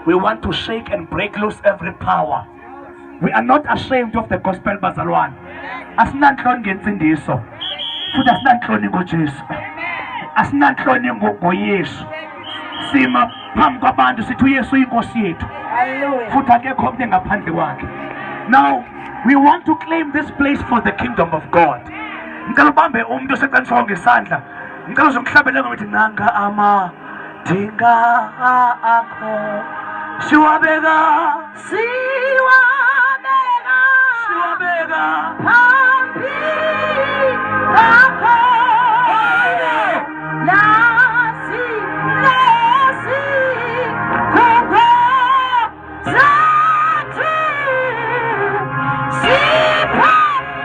We want to shake and break loose every power. We are not ashamed of the gospel, bazalwane. Asinantloni ngensindiso. Futhi asinantloni ngoJesu. Asinantloni ngoYesu. Sima phambi kwabantu sithi uYesu inkosi yethu. Futhi akekho omnye ngaphandle kwakhe. Now, we want to claim this place for the kingdom of God. Ngicela ubambe umuntu oseqaniswa ngesandla. Ngicela uzomhlabele ngokuthi nanga amadinga akho. Siwabeka phambi kwakho. Nasi khukho zathi sipha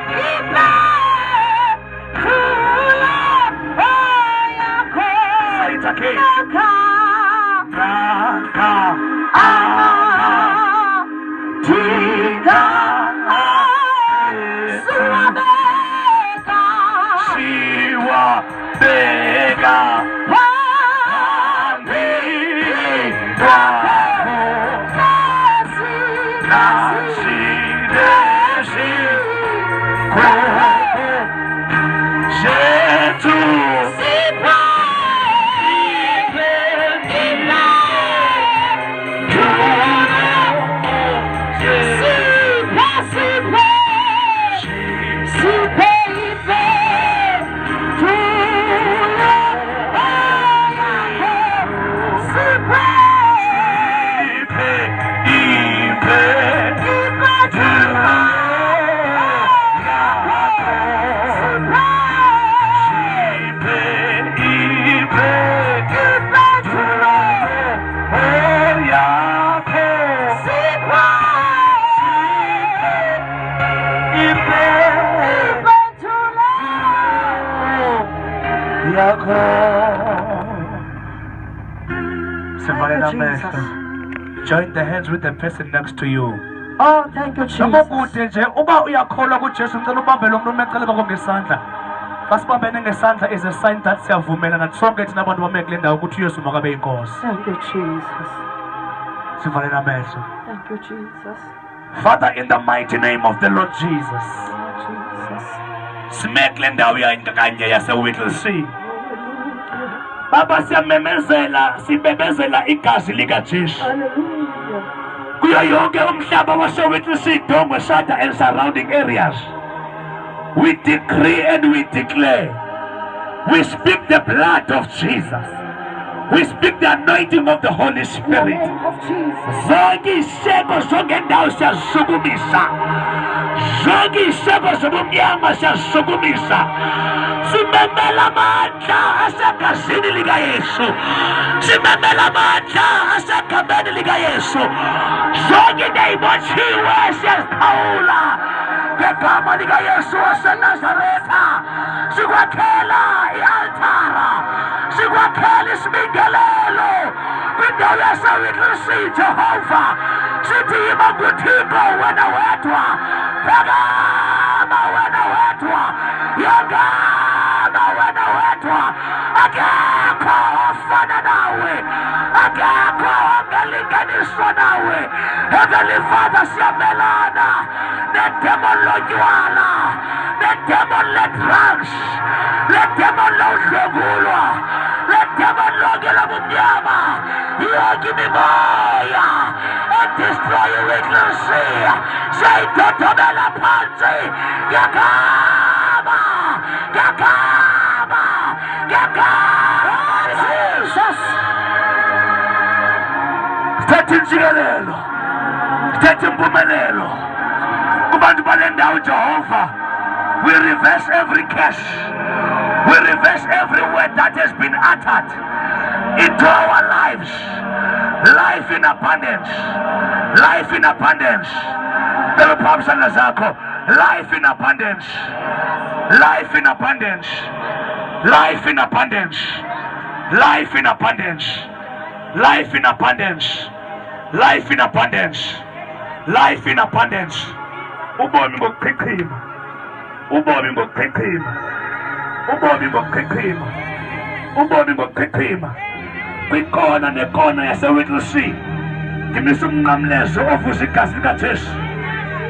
iphethulo yakho. Say it again. Join the hands with the person next to you. Oh, thank you, Jesus. Uba uyakholwa kuJesu ngicela ubambe lo muntu umecele bakho ngesandla. Basibambene ngesandla is a sign that siyavumelana sonke thina abantu bame kule ndawo ukuthi uYesu makabe inkosi. Thank you, Jesus. Sivalele amehlo. Thank you, Jesus. Father, in the mighty name of the Lord Jesus. Simekle ndawo yakanye yaseWhittlesea. Baba siyamemezela sibebezela igazi likaJesu. Kuyo yonke umhlaba waseWhittlesea, Dongwe, Shata and surrounding areas. We decree and we declare. We speak the blood of Jesus. We speak the anointing of the Holy Spirit. Zonke iseko zongendawo siyasukumisa. Zonke iseko zobumnyama siyasukumisa. Simemela amandla asegazini likaYesu. Simemela amandla asegabeni likaYesu. Zonke ney'botshiwe siyaziphawula ngegama likaYesu waseNazaretha. Sikwakhela i-altara, sikwakhela isibingelelo kwindawo yaseWhittlesea, Jehova. Sithi yiba nguThixo wena wedwa, phakama wena wedwa, yangama wena wedwa. Akekho ofana nawe, akekho ongalinganiswa nawe. Heavenly Father, siyamelana nedemon lotywala, nedemon le-drugs, nedemon lodlwengulwa, nedemon lonke lobumnyama. Yonke imimoya edestroye iWhittlesea siyayidodobela phansi ngegama, ngegama, ngegama Jesus. Sithatha injikelelo, sithatha impumelelo kubantu bale ndawo, Jehova. We reverse every curse. We reverse every word that has been uttered into our lives. Life in abundance. Life in abundance. Life in abundance. Life in abundance. Life in abundance. Life in abundance. Life in abundance. Life in abundance. Life in abundance. Ubomi ngokuqhiqhima. Ubomi ngokuqhiqhima. Ubomi ngokuqhiqhima. Ubomi ngokuqhiqhima. Kwikona nekona yaseWhittlesea. ngimisa umnqamlezo ovuza igazi likajesu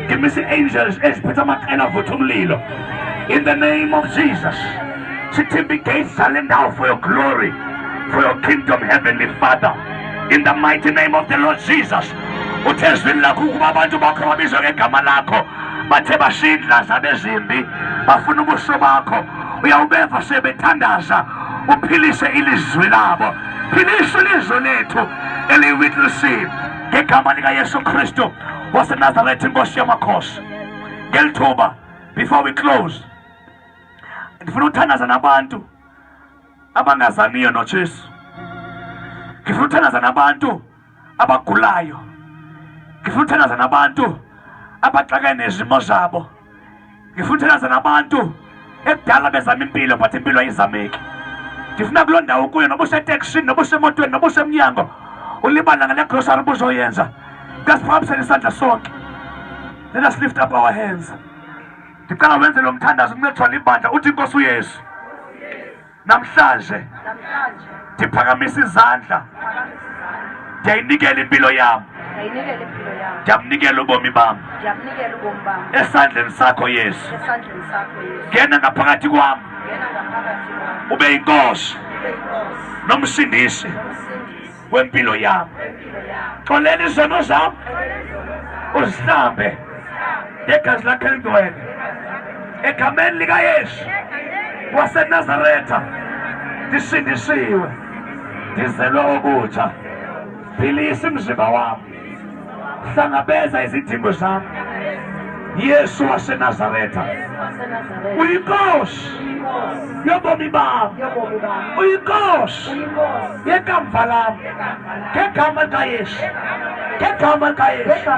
ngimisa i-angels eziphethe amaqela avutha umlilo in the name of Jesus. Sithi gates zale ndawo for your glory, for your kingdom, heavenly Father, in the mighty name of the Lord Jesus. Uthe ezwini lakho ukuba abantu bakho babizwe ngegama lakho bathe bashindla zabezimbi bafuna ubuso bakho uyawubeva sebethandaza uphilise ilizwi labo, philisa ilizwi lethu eliyi-witnessing ngegama likaYesu Kristu waseNazaretha inkosi yamakhosi. Ngelithuba before we close ngifuna ukuthandaza nabantu abangazaniyo noJesu. Ngifuna ukuthandaza nabantu abagulayo. Ngifuna ukuthandaza nabantu abaxakene nezimo zabo. Ngifuna ukuthandaza nabantu ekudala bezama impilo but impilo ayizameki. Ngifuna kuloo ndawo kuyo noba useteksini noba usemotweni noba usemnyango ulibala ngale grocery ubuzoyenza. Ngasiphakamisela isandla sonke. Let us lift up our hands. Ndicela wenze lo mthandazo kuncediswa libandla uthi inkosi uYesu namhlanje ndiphakamisa izandla ndiyayinikela impilo yam, ndiyamnikela ubomi bam esandleni sakho Yesu. Ngena ngaphakathi kwam ube yinkosi nomsindisi wempilo yam. Xolela izono zam uzihlambe ngegazi lakho elingcwele egameni likaYesu waseNazaretha. Ndisindisiwe, ndizelwe okutsha. Philisa umzimba wami, hlangabeza izidingo zami. Yesu waseNazaretha uyinkosi yobomi bami, uyinkosi yekamva lami. Ngegama likaYesu, ngegama likaYesu,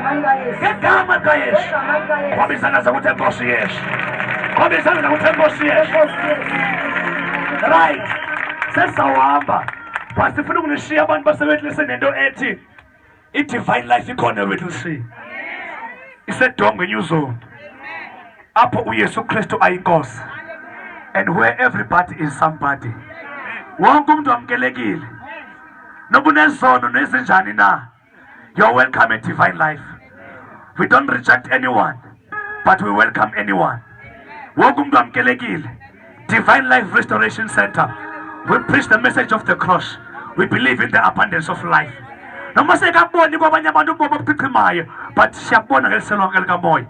ngegama likaYesu. Kwaba izandla zakuthi enkosi Yesu, kwaba izandla zakuthi enkosi Yesu. Right, sesawuhamba but sifuna ukunishiya abantu basewetliseni nento ethi i-divine life ikhona ewetliseni, isedongwe New Zone apho uYesu Kristu ayinkosi and where everybody is somebody. Wonke umuntu wamkelekile noba unezono nezinjani na, you're welcome at divine life. We don't reject anyone but we welcome anyone. Wonke umuntu wamkelekile. Divine Life Restoration Center, we preach the message of the cross. We believe in the abundance of life. Noma sekaboni kwabanye abantu ubomi obuchichimayo but siyabona ngeliselonke likamoya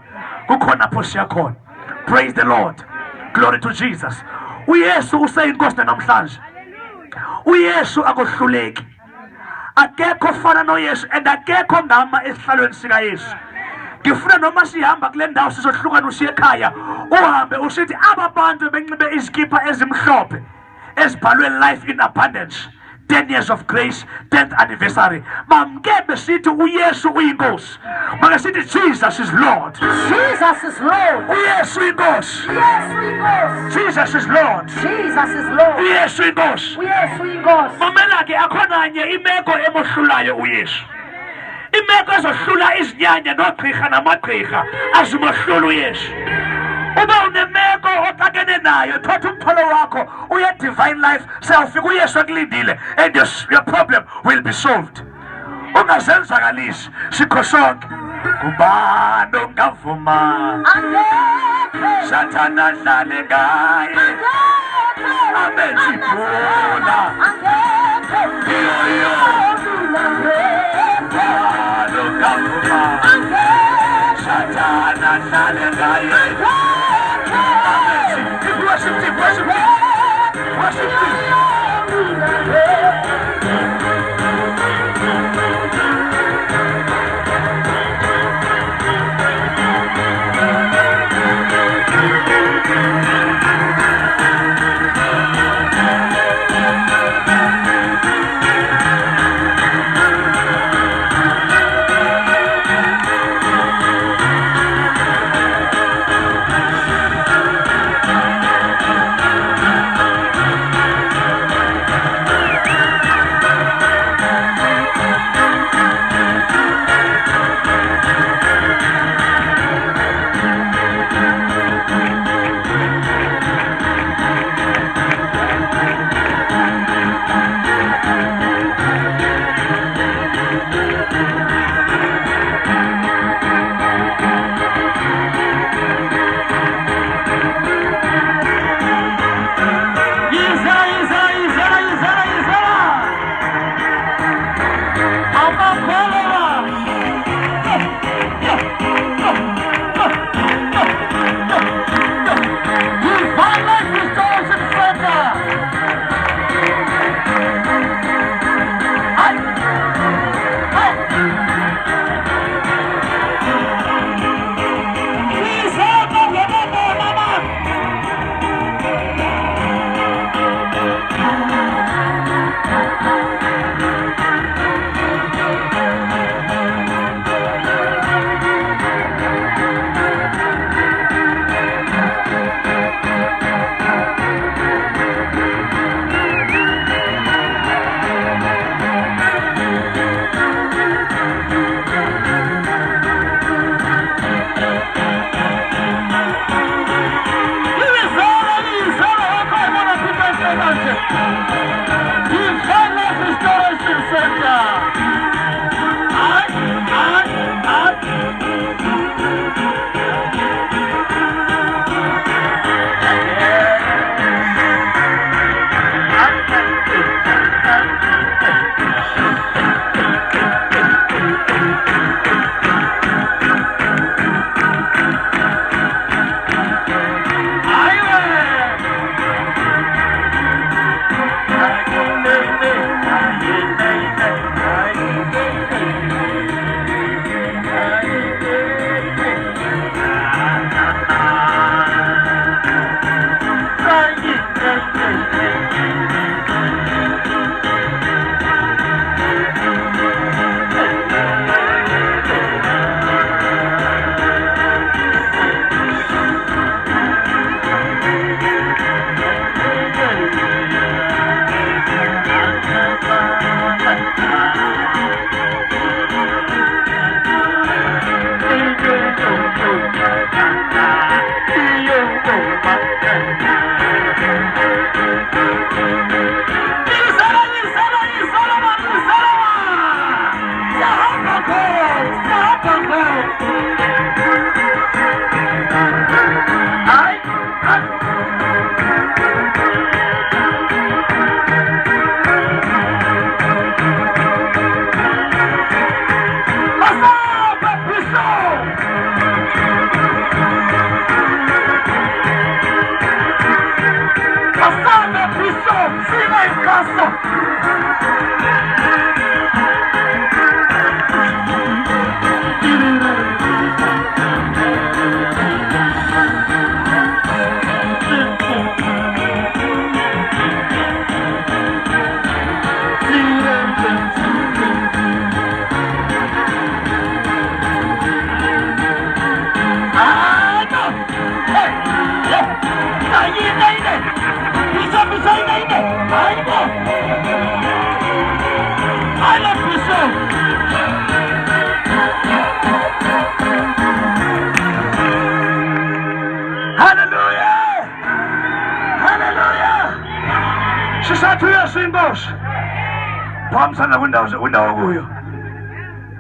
kukhona apho siyakhona. Praise the Lord, glory to Jesus. uYesu useyinkosi namhlanje. uYesu akohluleki, akekho fana noYesu and akekho ngama esihlalweni sikaYesu. Ngifuna noma sihamba kule ndawo sizohlukana usiye ekhaya uhambe usithi aba bantu benxibe izikipa ezimhlophe ezibhalwe life in abundance, 10 years of grace, 10th anniversary. Bamke besithi uYesu uyinkosi, make sithi Jesus is Lord. Jesus is Lord. uYesu uyinkosi. Uyesu uyinkosi. Jesus is Lord. Jesus is Lord. uYesu uyinkosi. Uyesu uyinkosi. Mamela ke akhonanye imeko emohlulayo uYesu. Imeko ezohlula izinyanya nogqirha namagqirha azimohlula uYesu. Uba unemeko oxakene nayo, thatha umthwalo wakho uye divine life, sewufika uYesu ekulindile and your problem will be solved. Ungazenzakalisi sikho sonke. Kubani ongavuma Sathana adlale ngaye amenze ibhola Sathana adlale ngaye. Worship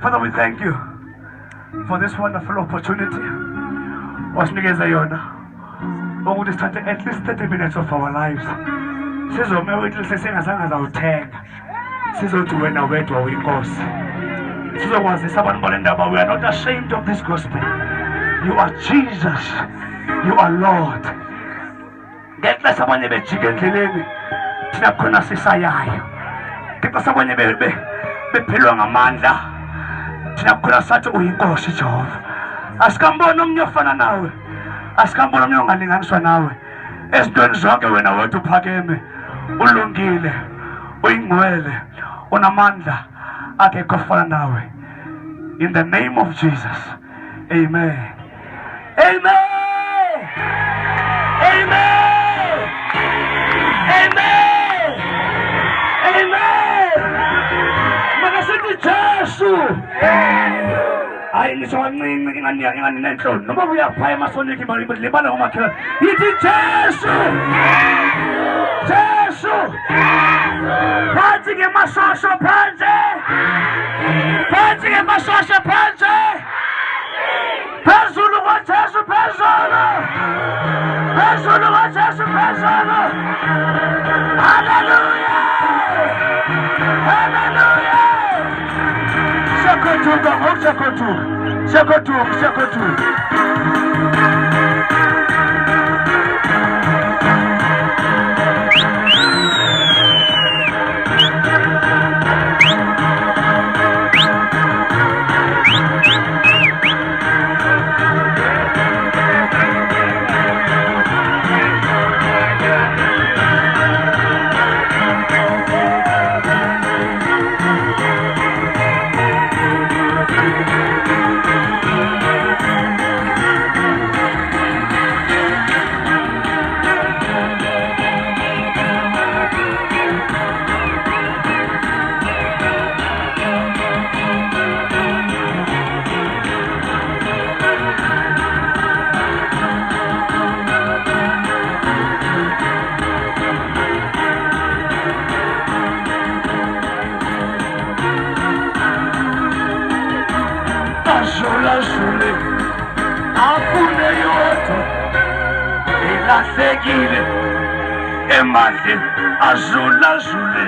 Father, we thank you for this wonderful opportunity. Wasinikeza yona ukuthi sithathe at least 30 minutes of our lives. Sizome wethu sesingazange zawuthenga. Sizothi wena wedwa uyinkosi. Sizokwazisa abantu balendaba we are not ashamed of this gospel. You are Jesus. You are Lord. Ngenxa sabanye bejike endleleni thina khona sisayayo. Ngenxa sabanye bephelwa ngamandla thina khona sathi uyinkosi Jehova. Asikambona omnye ofana nawe. Asikambona omnye ongalinganiswa nawe. Ezintweni zonke wena wedwa uphakeme. Ulungile. Uyingcwele. Unamandla akekho ofana nawe. In the name of Jesus. Amen. Amen. Amen. Amen. Amen. Makasithi Jesu. Hayi ngisho kancinci ingani nenhloni noma uyaphaya emasoniki libala ngomakhelwane yithi Jesu. Jesu. Phansi ngemashosho phansi. Phansi ngemashosho phansi. Phezulu kwaJesu phezulu. Phezulu kwaJesu phezulu. Hallelujah. Hallelujah. Ilahlekile emadleni azulazule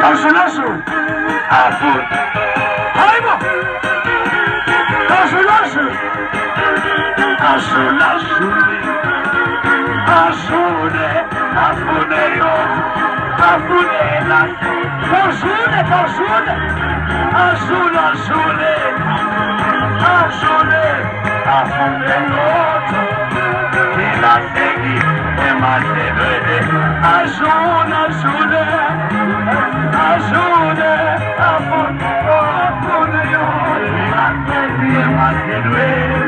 azulazule afune hayibo azulazule azulazule azule afune yodwa afune lahle azule azule azulazule azule afune yodwa ilahleki emadlelweni azule azule azule afune yodwa ilahleki emadlelweni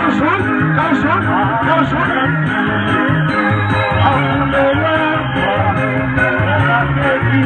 azule azule azule afune yodwa ilahleki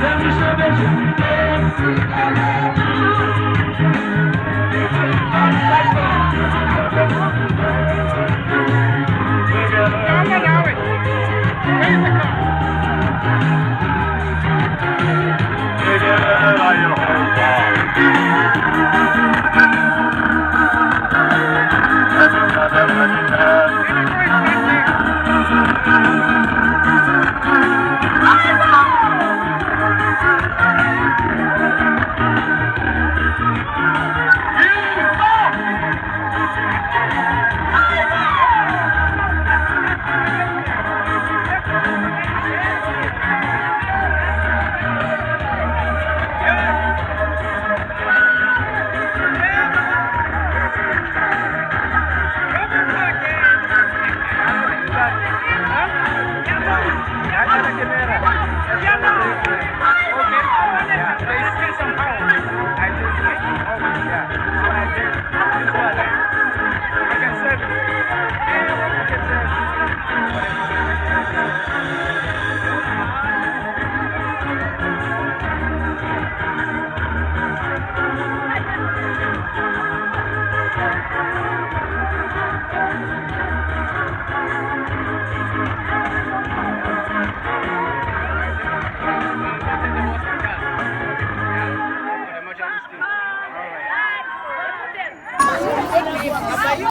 Let me